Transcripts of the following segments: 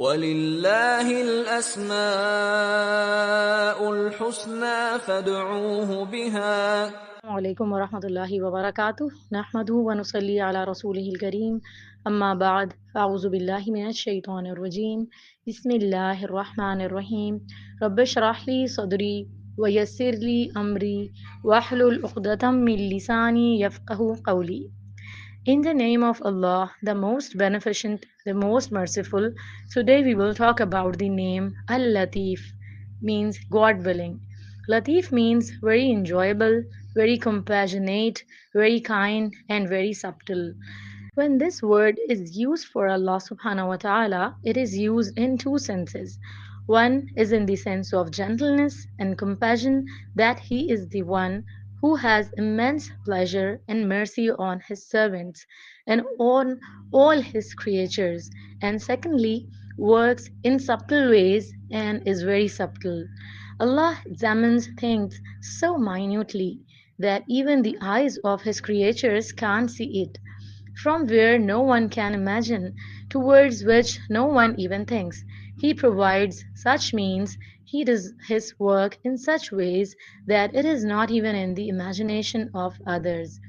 وَلِلَّهِ الْأَسْمَاءُ الْحُسْنَى فَادْعُوهُ بِهَا. Alaikum wa rahmatullahi wa barakatuh. Nahmaduhu wa nusalli ala rasulihil kareem. Amma ba'd. A'udhu billahi minash shaitanir rajim. Bismillahir rahmanir rahim. Rabbi shrah li sadri wa yassir li amri wahlul 'uqdatam min lisani yafqahu qawli. In the name of Allah, the most beneficent, the most merciful, today we will talk about the name Al-Latif, means God willing. Latif means very enjoyable, very compassionate, very kind, and very subtle. When this word is used for Allah subhanahu wa ta'ala, it is used in two senses. One is in the sense of gentleness and compassion, that He is the one who has immense pleasure and mercy on His servants and on all His creatures. And secondly, works in subtle ways and is very subtle. Allah examines things so minutely that even the eyes of His creatures can't see it, from where no one can imagine, towards which no one even thinks. He provides such means, he does his work in such ways that it is not even in the imagination of others.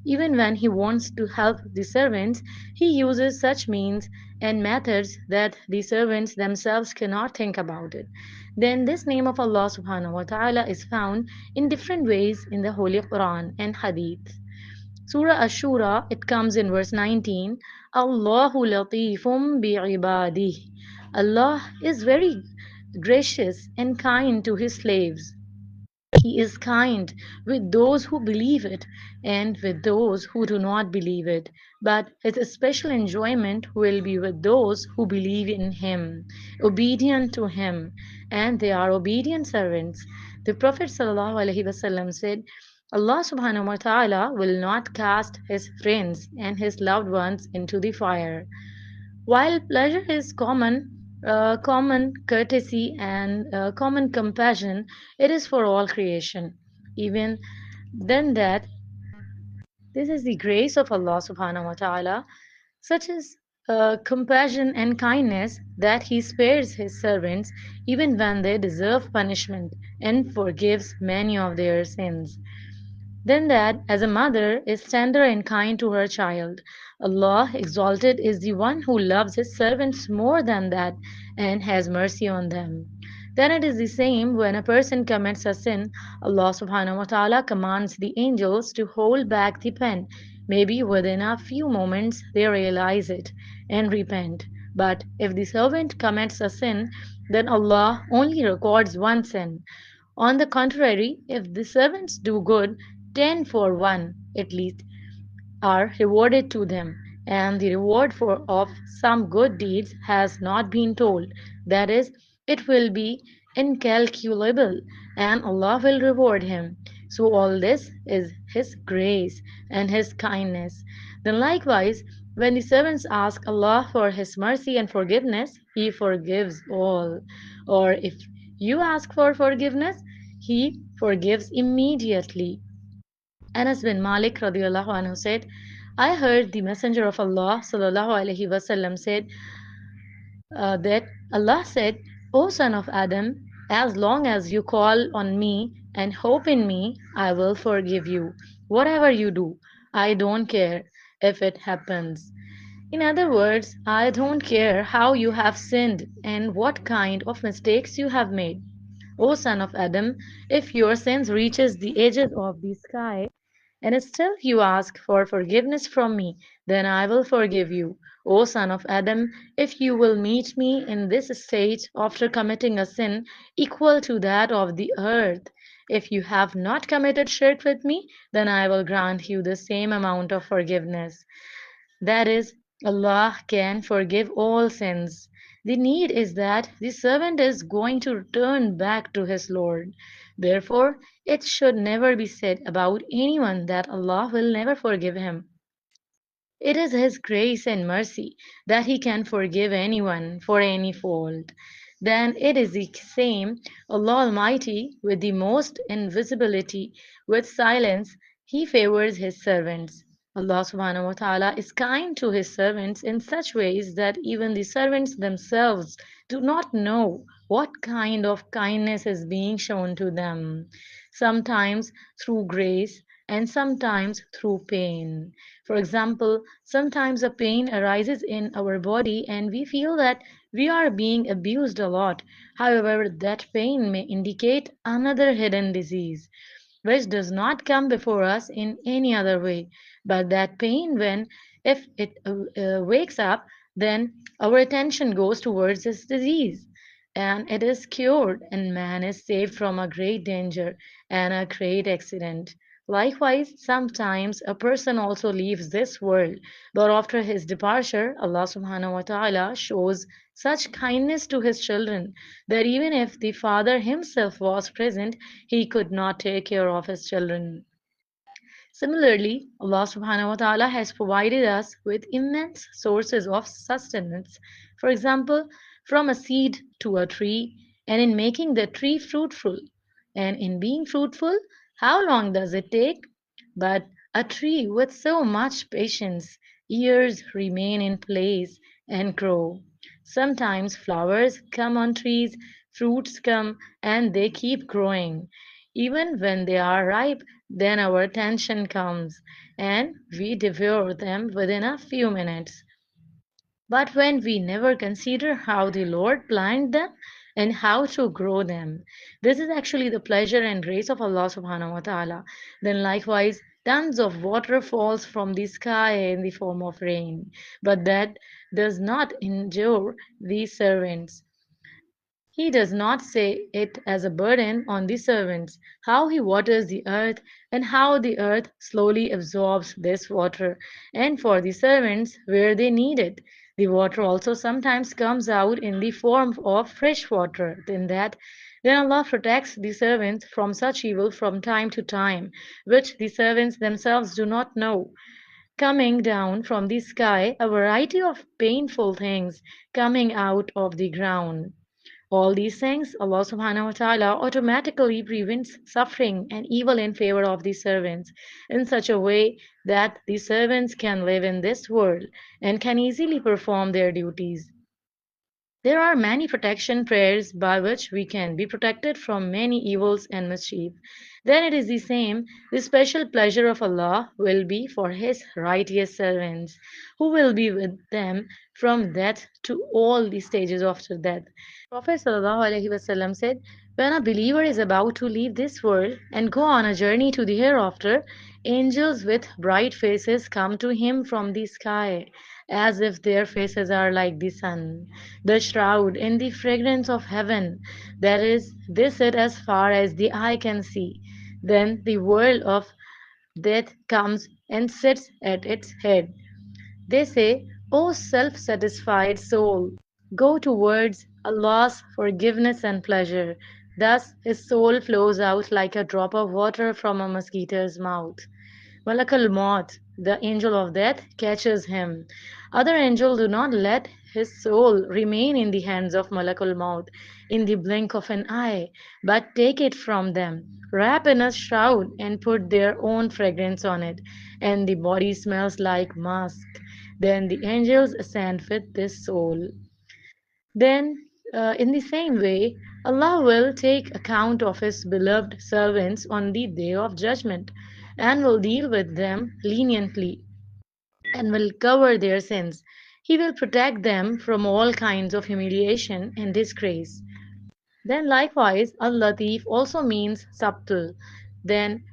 Even when he wants to help the servants, he uses such means and methods that the servants themselves cannot think about it. Then this name of Allah subhanahu wa ta'ala is found in different ways in the Holy Quran and Hadith. Surah Ashura, it comes in verse 19. Allahu latifum bi'ibadih. Allah is very gracious and kind to His slaves. He is kind with those who believe it and with those who do not believe it. But His special enjoyment will be with those who believe in Him, obedient to Him, and they are obedient servants. The Prophet ﷺ said, Allah subhanahu wa ta'ala will not cast His friends and His loved ones into the fire. While pleasure is common courtesy and common compassion, it is for all creation. Even then that this is the grace of Allah subhanahu wa ta'ala, such as compassion and kindness, that He spares His servants even when they deserve punishment and forgives many of their sins. Then that, as a mother is tender and kind to her child, Allah exalted is the one who loves His servants more than that and has mercy on them. Then it is the same when a person commits a sin, Allah subhanahu wa ta'ala commands the angels to hold back the pen. Maybe within a few moments they realize it and repent. But if the servant commits a sin, then Allah only records one sin. On the contrary, if the servants do good, 10 for 1 at least are rewarded to them, and the reward for of some good deeds has not been told. That is, it will be incalculable, and Allah will reward him. So all this is His grace and His kindness. Then likewise, when the servants ask Allah for His mercy and forgiveness, He forgives all. Or if you ask for forgiveness, He forgives immediately. Anas bin Malik radiallahu anhu said, I heard the Messenger of Allah sallallahu alaihi wasallam said that Allah said, O son of Adam, as long as you call on me and hope in me, I will forgive you. Whatever you do, I don't care if it happens. In other words, I don't care how you have sinned and what kind of mistakes you have made. O son of Adam, if your sins reaches the edges of the sky, and still you ask for forgiveness from me, then I will forgive you. O son of Adam, if you will meet me in this state after committing a sin equal to that of the earth, if you have not committed shirk with me, then I will grant you the same amount of forgiveness. That is, Allah can forgive all sins. The need is that the servant is going to return back to his Lord. Therefore, it should never be said about anyone that Allah will never forgive him. It is His grace and mercy that He can forgive anyone for any fault. Then it is the same Allah Almighty with the most invisibility, with silence, He favors His servants. Allah subhanahu wa ta'ala is kind to his servants in such ways that even the servants themselves do not know what kind of kindness is being shown to them, sometimes through grace and sometimes through pain. For example, sometimes a pain arises in our body and we feel that we are being abused a lot. However, that pain may indicate another hidden disease which does not come before us in any other way. But that pain, when if it wakes up, then our attention goes towards this disease, and it is cured, and man is saved from a great danger and a great accident. Likewise, sometimes a person also leaves this world, but after his departure, Allah subhanahu wa ta'ala shows such kindness to his children that even if the father himself was present, he could not take care of his children. Similarly, Allah subhanahu wa ta'ala has provided us with immense sources of sustenance. For example, from a seed to a tree, and in making the tree fruitful. And in being fruitful, how long does it take? But a tree with so much patience, years remain in place and grow. Sometimes flowers come on trees, fruits come, and they keep growing. Even when they are ripe, then our attention comes, and we devour them within a few minutes. But when we never consider how the Lord planned them and how to grow them, this is actually the pleasure and grace of Allah subhanahu wa ta'ala. Then likewise, tons of water falls from the sky in the form of rain, but that does not endure these servants. He does not say it as a burden on the servants, how he waters the earth and how the earth slowly absorbs this water, and for the servants where they need it. The water also sometimes comes out in the form of fresh water. Then Allah protects the servants from such evil from time to time, which the servants themselves do not know. Coming down from the sky, a variety of painful things coming out of the ground. All these things, Allah subhanahu wa ta'ala automatically prevents suffering and evil in favor of the servants in such a way that the servants can live in this world and can easily perform their duties. There are many protection prayers by which we can be protected from many evils and mischief. Then it is the same, the special pleasure of Allah will be for His righteous servants, who will be with them from death to all the stages after death. Prophet ﷺ said, when a believer is about to leave this world and go on a journey to the hereafter, angels with bright faces come to him from the sky, as if their faces are like the sun. The shroud in the fragrance of heaven, that is, they sit as far as the eye can see. Then the world of death comes and sits at its head. They say, O self satisfied soul, go towards Allah's forgiveness and pleasure. Thus his soul flows out like a drop of water from a mosquito's mouth. Malakal Maut, the angel of death, catches him. Other angels do not let his soul remain in the hands of Malakul Maut in the blink of an eye, but take it from them, wrap in a shroud, and put their own fragrance on it, and the body smells like musk. Then the angels ascend with this soul. Then, in the same way, Allah will take account of His beloved servants on the day of judgment and will deal with them leniently and will cover their sins. He will protect them from all kinds of humiliation and disgrace. Then, likewise, Al-Latif also means subtle. Then,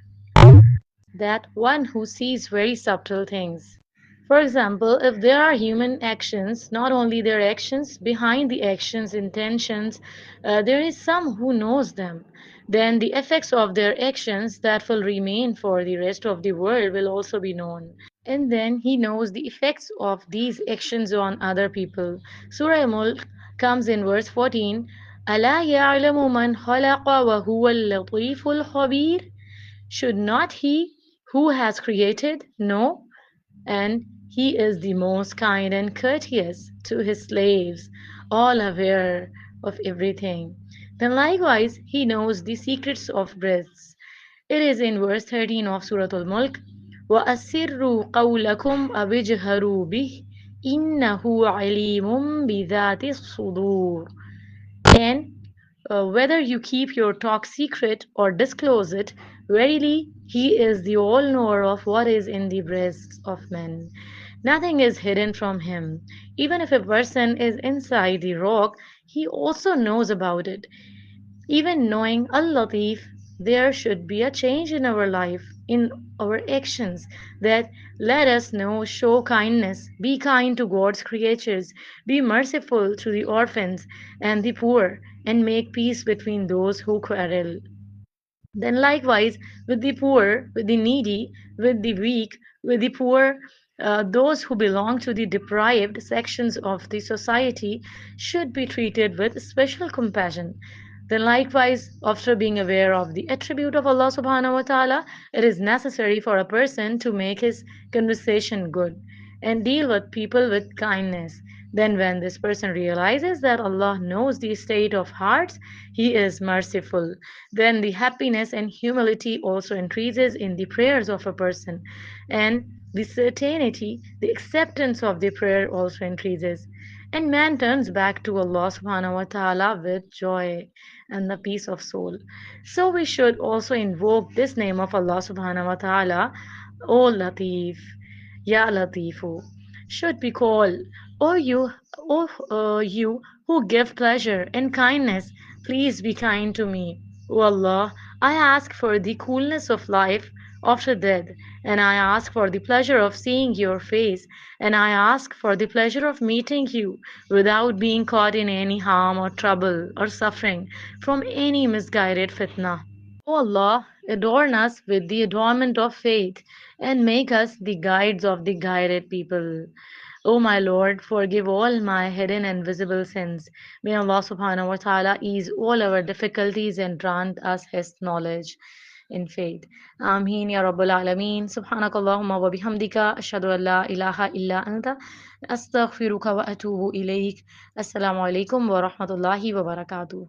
that one who sees very subtle things. For example, if there are human actions, not only their actions, behind the actions, intentions, there is some who knows them. Then the effects of their actions that will remain for the rest of the world will also be known. And then he knows the effects of these actions on other people. Surah Mulk comes in verse 14. ألا يعلم من خلق وهو اللطيف الخبير. Should not he who has created know? And he is the most kind and courteous to his slaves, all aware of everything. Then likewise he knows the secrets of breasts. It is in verse 13 of Surah Al-Mulk. وَأَسِرُّوا قَوْلَكُمْ أَوِ اجْهَرُوا بِهِ إِنَّهُ عَلِيمٌ بِذَاتِ الصُّدُورِ. And whether you keep your talk secret or disclose it, verily he is the all-knower of what is in the breasts of men. Nothing is hidden from him. Even if a person is inside the rock, he also knows about it. Even knowing Al-Latif, there should be a change in our life, in our actions that let us know, show kindness, be kind to God's creatures, be merciful to the orphans and the poor, and make peace between those who quarrel. Then, likewise, with the poor, with the needy, with the weak, with the poor, those who belong to the deprived sections of the society should be treated with special compassion. Then, likewise, after being aware of the attribute of Allah subhanahu wa ta'ala, it is necessary for a person to make his conversation good and deal with people with kindness. Then, when this person realizes that Allah knows the state of hearts, He is merciful. Then the happiness and humility also increases in the prayers of a person, and the certainty, the acceptance of the prayer also increases. And man turns back to Allah subhanahu wa ta'ala with joy and the peace of soul. So we should also invoke this name of Allah subhanahu wa ta'ala, O Latif. Ya Latifu, should be called, O you, you who give pleasure and kindness, please be kind to me. O Allah, I ask for the coolness of life after death, and I ask for the pleasure of seeing your face, and I ask for the pleasure of meeting you without being caught in any harm or trouble or suffering from any misguided fitna. O Allah, adorn us with the adornment of faith and make us the guides of the guided people. O my Lord, forgive all my hidden and visible sins. May Allah subhanahu wa ta'ala ease all our difficulties and grant us His knowledge in faith. Ameen ya Rabbal Alameen. Subhanakallahumma wa bihamdika. Ashhadu an la ilaha illa anta. Astaghfiruka wa atubu ilayk. Assalamu alaikum wa rahmatullahi wa barakatuh.